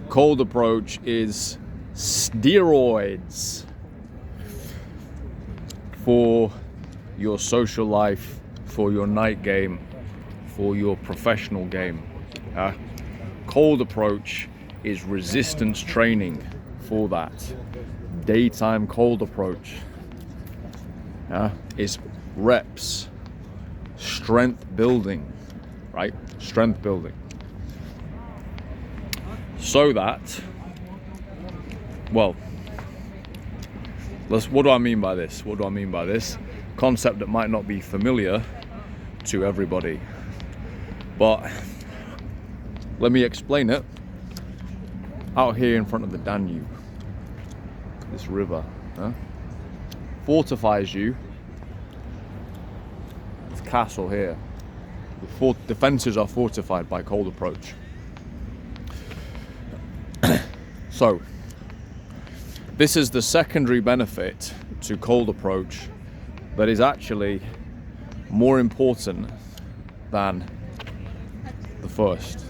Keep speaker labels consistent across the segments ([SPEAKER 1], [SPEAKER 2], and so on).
[SPEAKER 1] Cold approach is steroids for your social life, for your night game, for your professional game. Cold approach is resistance training for that. Daytime cold approach is reps, strength building, right? Strength building. So that, well, what do I mean by this? What do I mean by this? Concept that might not be familiar to everybody, but let me explain it. Out here in front of the Danube, this river, fortifies you. This castle here, the fences are fortified by cold approach. So, this is the secondary benefit to cold approach that is actually more important than the first.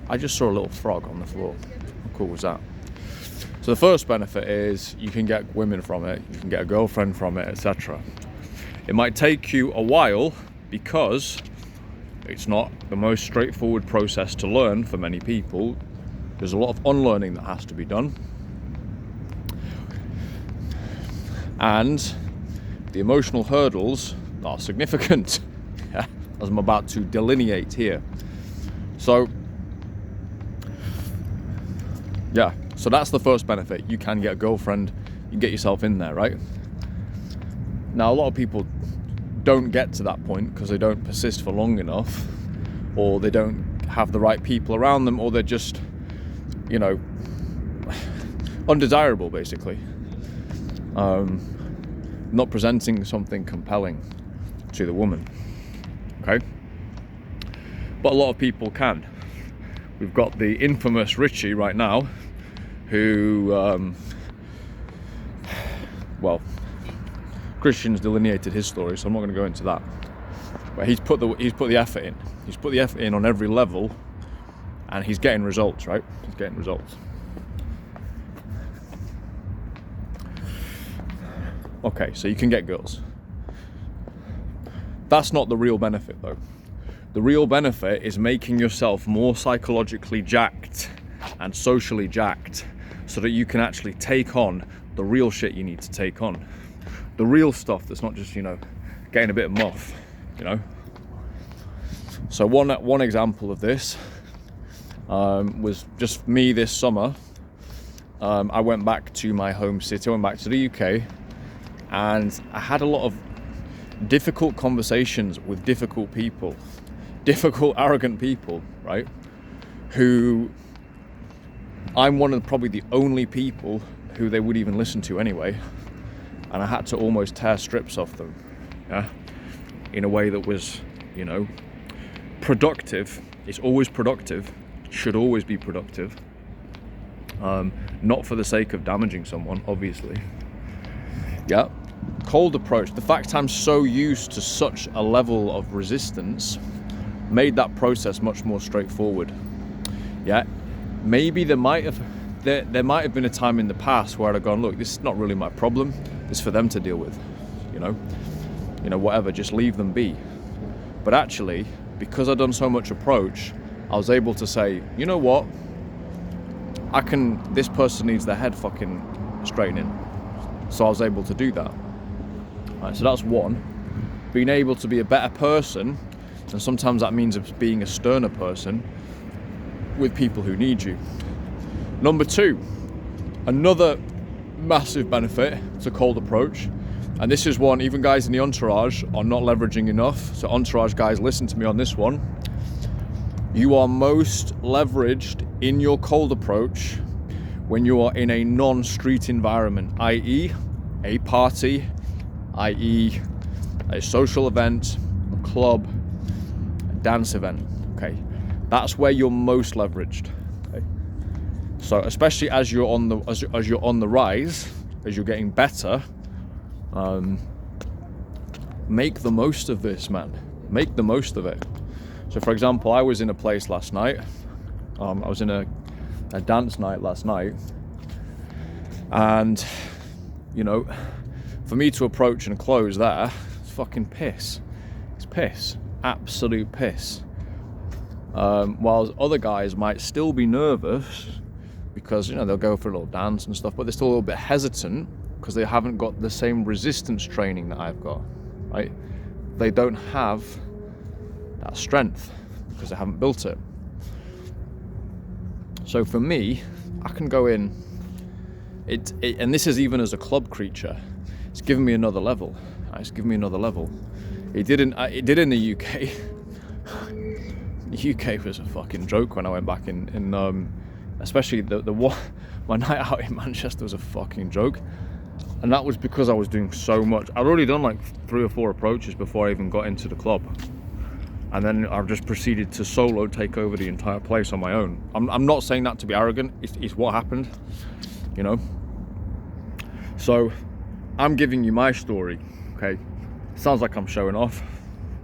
[SPEAKER 1] I just saw a little frog on the floor. How cool was that? So the first benefit is you can get women from it, you can get a girlfriend from it, etc. It might take you a while because it's not the most straightforward process to learn for many people. There's a lot of unlearning that has to be done. And the emotional hurdles are significant, as I'm about to delineate here. So, so that's the first benefit. You can get a girlfriend, you get yourself in there, right? Now, a lot of people don't get to that point because they don't persist for long enough, or they don't have the right people around them, or they're just, undesirable, basically. Not presenting something compelling to the woman, okay? But a lot of people can. We've got the infamous Richie right now, who, Christian's delineated his story, so I'm not going to go into that. But he's put the effort in. He's put the effort in on every level, and he's getting results, right? He's getting results. Okay, so you can get girls. That's not the real benefit, though. The real benefit is making yourself more psychologically jacked and socially jacked so that you can actually take on the real shit you need to take on. The real stuff that's not just, getting a bit of muff, So one example of this was just me this summer. I went back to my home city, I went back to the UK, and I had a lot of difficult conversations with difficult people, difficult, arrogant people, right? Who I'm one of probably the only people who they would even listen to anyway. And I had to almost tear strips off them, in a way that was, productive. It's always productive, should always be productive. Not for the sake of damaging someone, obviously. Cold approach. The fact I'm so used to such a level of resistance made that process much more straightforward. Maybe there might have been a time in the past where I'd gone, look, this is not really my problem. It's for them to deal with, whatever, just leave them be. But actually, because I'd done so much approach, I was able to say, you know what? This person needs their head fucking straightening. So I was able to do that. Right, so that's one. Being able to be a better person, and sometimes that means being a sterner person with people who need you. Number two, another massive benefit to cold approach, and this is one even guys in the entourage are not leveraging enough. So entourage guys, listen to me on this one. You are most leveraged in your cold approach when you are in a non-street environment, i.e. a party, i.e. a social event, a club, a dance event, okay? That's where you're most leveraged, okay? So especially as you're on the rise, as you're getting better, make the most of this, man. Make the most of it. So for example, I was in a place last night. I was in a a dance night last night, and you know, for me to approach and close there, it's fucking piss. It's piss, absolute piss. Whilst other guys might still be nervous because, you know, they'll go for a little dance and stuff, but they're still a little bit hesitant because they haven't got the same resistance training that I've got, right? They don't have that strength because they haven't built it. So for me, I can go in, and this is even as a club creature, it's given me another level. It's given me another level. It did in the UK. The UK was a fucking joke when I went back in especially my night out in Manchester was a fucking joke, and that was because I was doing so much. I'd already done like 3 or 4 approaches before I even got into the club, and then I just proceeded to solo take over the entire place on my own. I'm not saying that to be arrogant. It's what happened, you know. So I'm giving you my story, okay? Sounds like I'm showing off.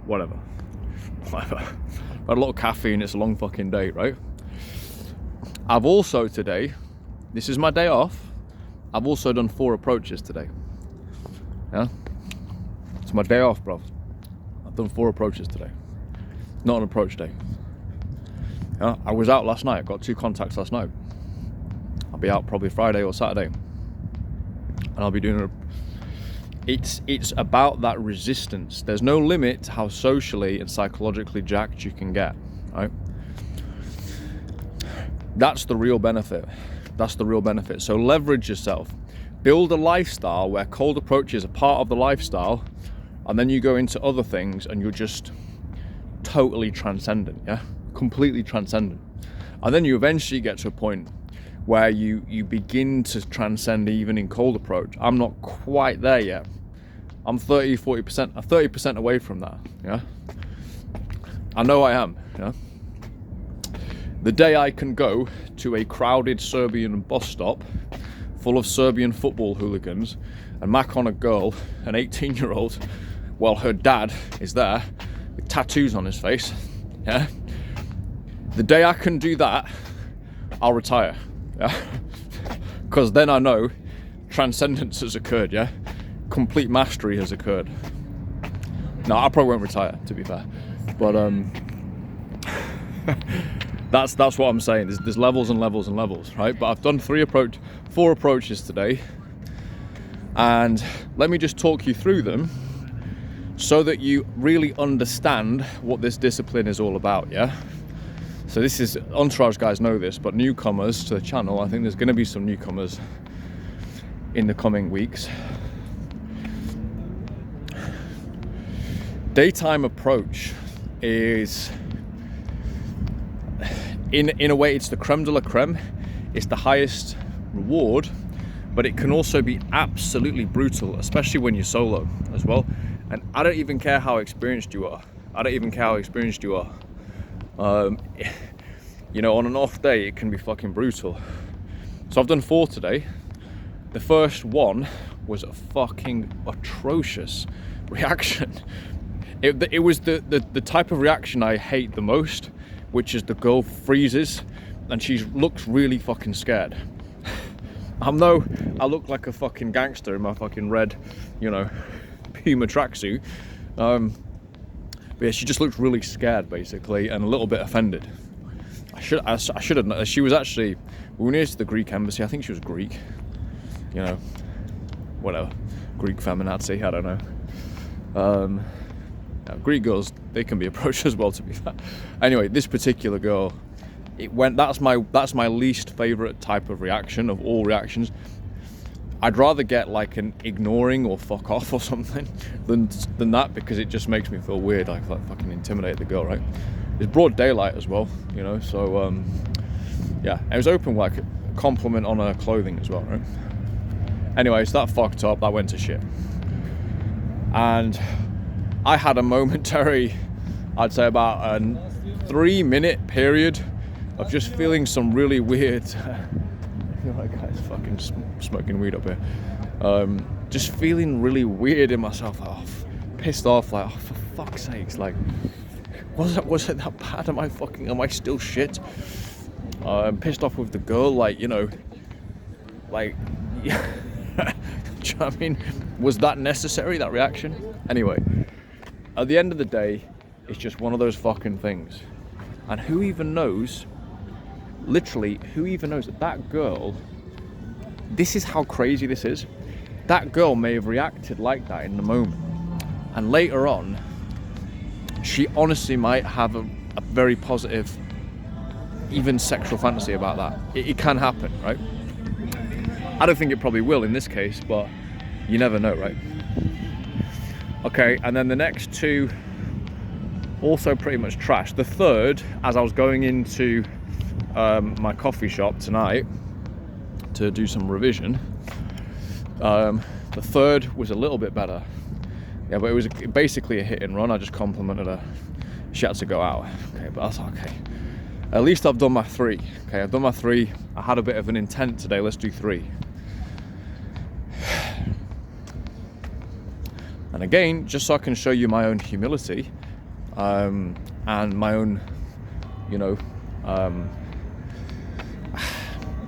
[SPEAKER 1] Whatever. I've had a lot of caffeine, it's a long fucking day, right? I've also today, this is my day off, I've also done 4 approaches today. Yeah? It's my day off, bro. I've done 4 approaches today. Not an approach day. Yeah? I was out last night, got 2 contacts last night. I'll be out probably Friday or Saturday. And I'll be doing it's about that resistance. There's no limit to how socially and psychologically jacked you can get, right? That's the real benefit. That's the real benefit. So leverage yourself. Build a lifestyle where cold approaches are part of the lifestyle, and then you go into other things and you're just totally transcendent, yeah? Completely transcendent. And then you eventually get to a point where you begin to transcend even in cold approach. I'm not quite there yet. I'm 30% away from that, yeah? I know I am, yeah? The day I can go to a crowded Serbian bus stop full of Serbian football hooligans and mack on a girl, an 18-year-old, while her dad is there with tattoos on his face, yeah? The day I can do that, I'll retire, yeah? Because then I know transcendence has occurred, yeah? Complete mastery has occurred. No, I probably won't retire, to be fair, but that's what I'm saying. There's levels and levels and levels, right? But I've done 4 approaches today, and let me just talk you through them so that you really understand what this discipline is all about, yeah? So this is, Entourage guys know this, but newcomers to the channel, I think there's going to be some newcomers in the coming weeks. Daytime approach is, in a way, it's the creme de la creme. It's the highest reward, but it can also be absolutely brutal, especially when you're solo as well. And I don't even care how experienced you are. You know, on an off day, it can be fucking brutal. So I've done 4 today. The first one was a fucking atrocious reaction. It was the type of reaction I hate the most, which is the girl freezes and she looks really fucking scared. I know I look like a fucking gangster in my fucking red, you know, Puma tracksuit. But yeah, she just looked really scared, basically, and a little bit offended. I should have known. She was actually, we were near to the Greek embassy. I think she was Greek. You know, whatever. Greek feminazi, I don't know. Greek girls, they can be approached as well, to be fair. Anyway, this particular girl, that's my least favorite type of reaction of all reactions. I'd rather get like an ignoring or fuck off or something than that, because it just makes me feel weird. I fucking intimidate the girl, right? It's broad daylight as well, you know, so yeah, it was open like a compliment on her clothing as well, right? Anyways, that fucked up, that went to shit. And I had a momentary, I'd say about a 3-minute period of just feeling some really weird, I feel like guy's fucking smoking weed up here. Just feeling really weird in myself, like, pissed off, like, oh, for fuck's sakes, like, was it that bad? Am I still shit? I'm pissed off with the girl, like, you know, like, do you know what I mean? Was that necessary, that reaction? Anyway, at the end of the day, it's just one of those fucking things. And who even knows, literally, who even knows that girl, this is how crazy this is. That girl may have reacted like that in the moment. And later on, she honestly might have a very positive, even sexual fantasy about that. It can happen, right? I don't think it probably will in this case, but you never know, right? Okay, and then the next two, also pretty much trash. The third, as I was going into my coffee shop tonight to do some revision, the third was a little bit better. Yeah, but it was basically a hit and run. I just complimented her. She had to go out. Okay, but I was like, okay. At least I've done my 3. Okay, I've done my 3. I had a bit of an intent today. Let's do 3. And again, just so I can show you my own humility and my own, you know,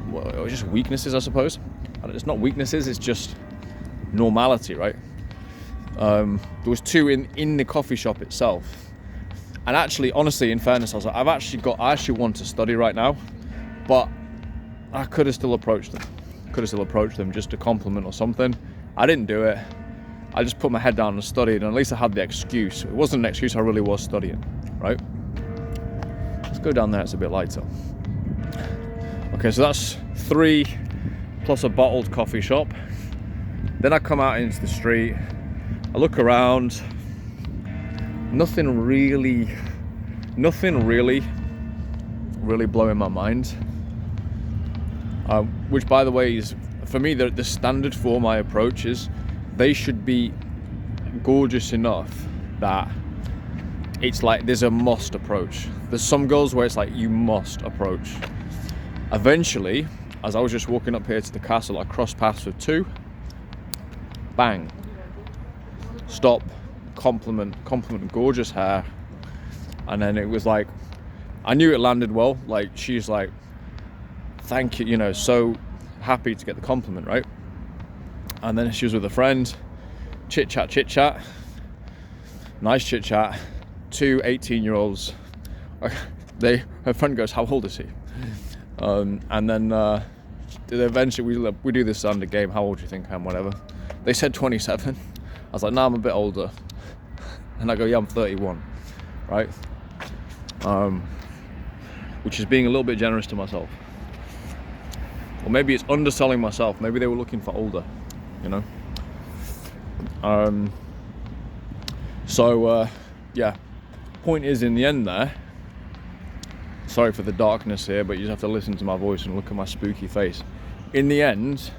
[SPEAKER 1] well, just weaknesses, I suppose. And it's not weaknesses, it's just normality, right? There was 2 in the coffee shop itself. And actually, honestly, in fairness, I was like, I actually want to study right now, but I could have still approached them. Just to compliment or something. I didn't do it. I just put my head down and studied, and at least I had the excuse. It wasn't an excuse, I really was studying, right? Let's go down there, it's a bit lighter. Okay, so that's 3 plus a bottled coffee shop. Then I come out into the street, I look around, nothing really blowing my mind. Which, by the way, is, for me, the standard for my approach is they should be gorgeous enough that it's like there's a must approach. There's some girls where it's like you must approach. Eventually, as I was just walking up here to the castle, I crossed paths with 2. Bang. Stop. Compliment, gorgeous hair. And then it was like, I knew it landed well. Like, she's like, thank you, you know, so happy to get the compliment, right? And then she was with a friend, chit chat, nice chit chat. 2 18-year-olds. Her friend goes, how old is he? And then eventually we do this standard game, how old do you think I am, whatever. They said 27. I was like, nah, I'm a bit older. And I go, yeah, I'm 31, right? Which is being a little bit generous to myself. Or maybe it's underselling myself. Maybe they were looking for older, you know? Yeah. Point is, in the end there, sorry for the darkness here, but you just have to listen to my voice and look at my spooky face. In the end,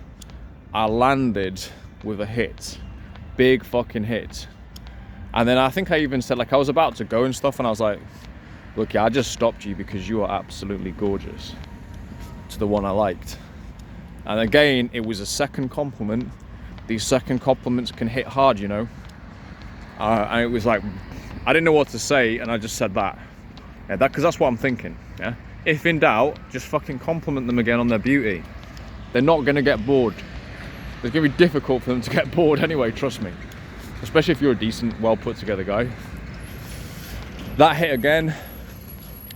[SPEAKER 1] I landed with a hit. Big fucking hit. And then I think I even said, like, I was about to go and stuff, and I was like, look, yeah, I just stopped you because you are absolutely gorgeous, to the one I liked. And again, it was a second compliment. These second compliments can hit hard, you know. And it was like, I didn't know what to say, and I just said that. Yeah, because that's what I'm thinking. Yeah. If in doubt, just fucking compliment them again on their beauty. They're not going to get bored. It's going to be difficult for them to get bored anyway, trust me. Especially if you're a decent, well put together guy. That hit again.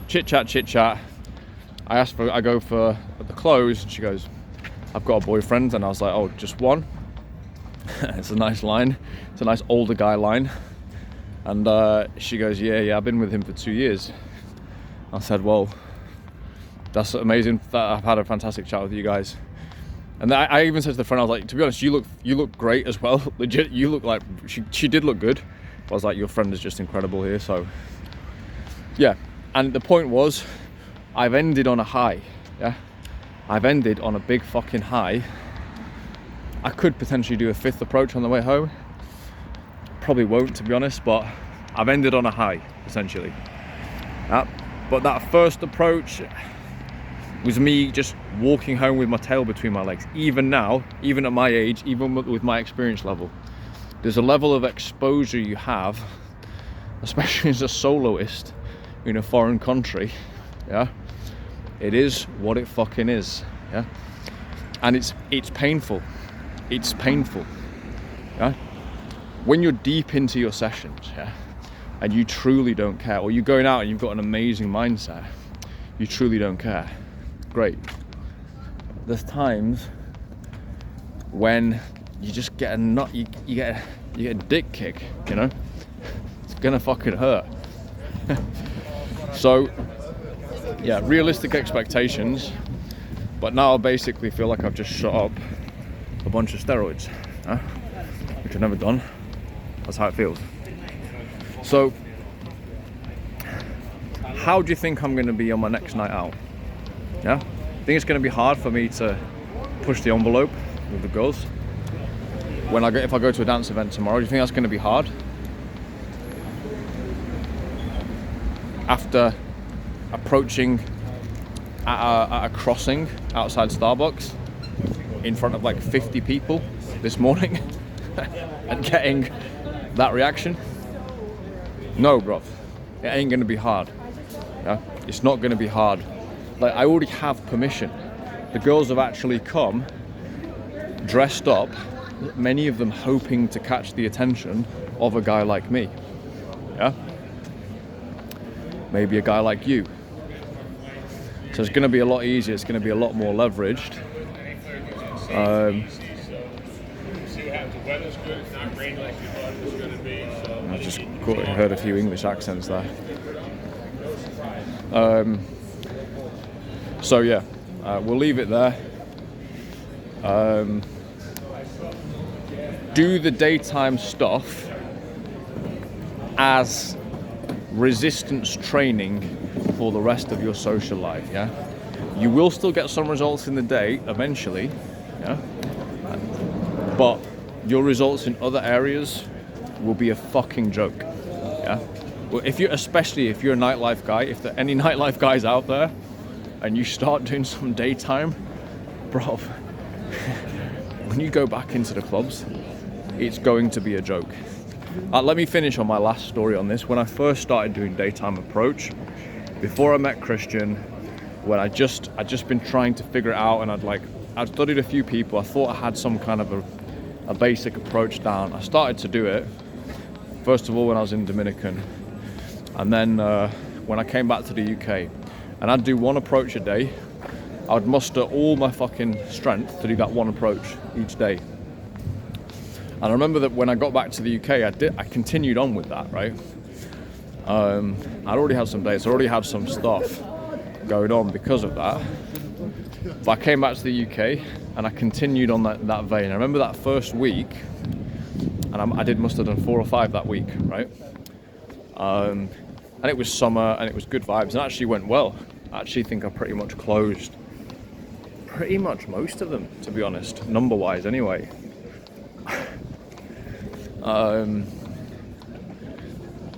[SPEAKER 1] Chit chat. I go for the clothes, and she goes, I've got a boyfriend. And I was like, oh, just one? It's a nice line. It's a nice older guy line. And she goes, yeah, I've been with him for 2 years. I said, well, that's amazing. I've had a fantastic chat with you guys. And I even said to the friend, I was like, to be honest, you look great as well. Legit, you look like, she did look good. I was like, your friend is just incredible here. So, yeah. And the point was, I've ended on a high. Yeah. I've ended on a big fucking high. I could potentially do a 5th approach on the way home. Probably won't, to be honest, but I've ended on a high, essentially. But that first approach was me just walking home with my tail between my legs. Even now, even at my age, even with my experience level, there's a level of exposure you have, especially as a soloist in a foreign country, yeah, It is what it fucking is, yeah? And it's painful. It's painful, yeah? When you're deep into your sessions, yeah, and you truly don't care, or you're going out and you've got an amazing mindset, you truly don't care, great. There's times when you just get you get a dick kick, you know? It's gonna fucking hurt. So, yeah, realistic expectations, but now I basically feel like I've just shot up a bunch of steroids, which I've never done. That's how it feels. So, how do you think I'm going to be on my next night out? Yeah, I think it's going to be hard for me to push the envelope with the girls. If I go to a dance event tomorrow, do you think that's going to be hard? After approaching at a crossing outside Starbucks in front of like 50 people this morning and getting that reaction? No, bruv, it ain't gonna be hard. Yeah, it's not gonna be hard. Like, I already have permission. The girls have actually come dressed up, many of them hoping to catch the attention of a guy like me. Yeah, maybe a guy like you. So it's going to be a lot easier, it's going to be a lot more leveraged. I just heard a few English accents there. So yeah, we'll leave it there. Do the daytime stuff as resistance training for the rest of your social life, yeah? You will still get some results in the day eventually, yeah? But your results in other areas will be a fucking joke, yeah? Well, especially if you're a nightlife guy, if there are any nightlife guys out there, and you start doing some daytime, bro, when you go back into the clubs, it's going to be a joke. Let me finish on my last story on this. When I first started doing daytime approach, before I met Christian, when I'd just been trying to figure it out, and I'd studied a few people, I thought I had some kind of a basic approach down. I started to do it, first of all when I was in Dominican, and then when I came back to the UK, and I'd do one approach a day. I'd muster all my fucking strength to do that one approach each day. And I remember that when I got back to the UK, I continued on with that, right? I'd already had some dates, I already had some stuff going on because of that. But I came back to the UK and I continued on that vein. I remember that first week, and I must have done 4 or 5 that week, right? And it was summer and it was good vibes and actually went well. I actually think I pretty much closed pretty much most of them, to be honest, number-wise anyway.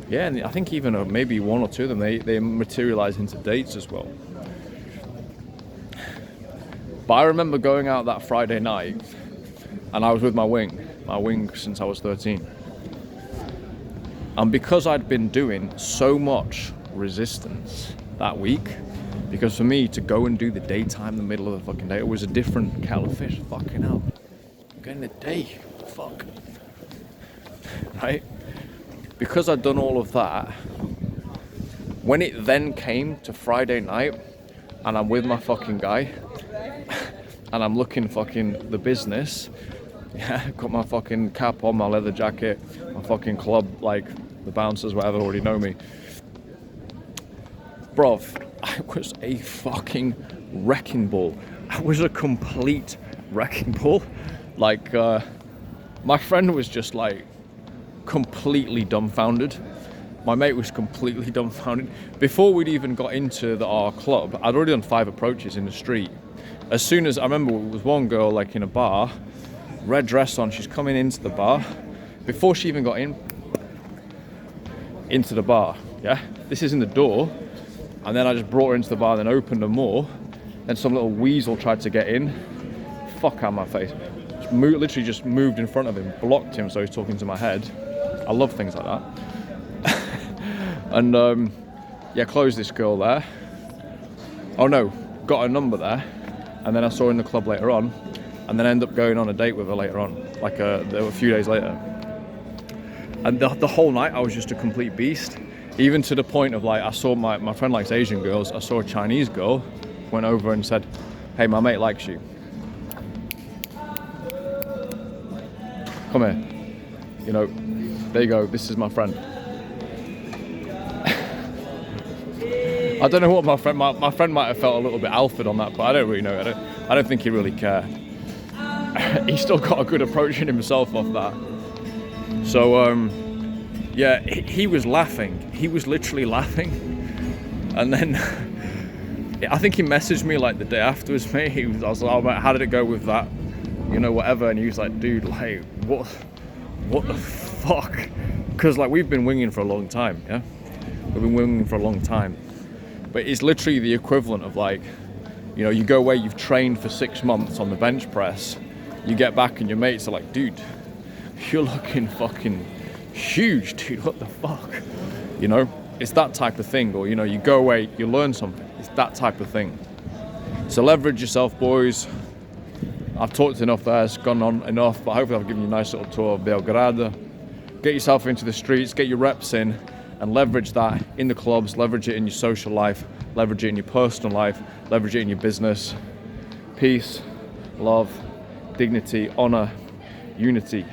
[SPEAKER 1] Yeah, and I think even maybe 1 or 2 of them, they materialize into dates as well. But I remember going out that Friday night, and I was with my wing since I was 13. And because I'd been doing so much resistance that week, because for me to go and do the daytime, the middle of the fucking day, it was a different kettle of fish. Fucking hell. I'm getting the day. Fuck. Right? Because I'd done all of that, when it then came to Friday night, and I'm with my fucking guy, and I'm looking fucking the business, yeah, got my fucking cap on, my leather jacket, my fucking club, like, the bouncers, whatever, already know me. Bruv, I was a fucking wrecking ball. I was a complete wrecking ball. Like, my friend was just like completely dumbfounded. My mate was completely dumbfounded. Before we'd even got into our club, I'd already done 5 approaches in the street. As soon as, I remember there was one girl like in a bar, red dress on, she's coming into the bar. Before she even got into the bar, yeah? This is in the door. And then I just brought her into the bar, then opened her more. Then some little weasel tried to get in. Fuck out my face. Literally just moved in front of him, blocked him so he's talking to my head. I love things like that. And yeah, closed this girl there. Oh no, got a number there, and then I saw her in the club later on, and then ended up going on a date with her later on, like a few days later. And the whole night I was just a complete beast, even to the point of like, I saw my friend likes Asian girls, I saw a Chinese girl, went over and said, hey, my mate likes you. Come here. You know, there you go, this is my friend. I don't know what my friend might have felt a little bit alphaed on that, but I don't really know. I don't think he really cared. He still got a good approach in himself off that. So yeah, he was laughing. He was literally laughing. And then I think he messaged me like the day afterwards, mate. I was like, oh, mate, how did it go with that? You know, whatever. And he was like, dude, like, what the fuck? Because like we've been winging for a long time, yeah? We've been winging for a long time. But it's literally the equivalent of like, you know, you go away, you've trained for 6 months on the bench press, you get back and your mates are like, dude, you're looking fucking huge, dude, what the fuck? You know, it's that type of thing. Or, you know, you go away, you learn something. It's that type of thing. So leverage yourself, boys. I've talked enough there, it's gone on enough, but hopefully I've given you a nice little tour of Belgrade. Get yourself into the streets, get your reps in, and leverage that in the clubs, leverage it in your social life, leverage it in your personal life, leverage it in your business. Peace, love, dignity, honor, unity.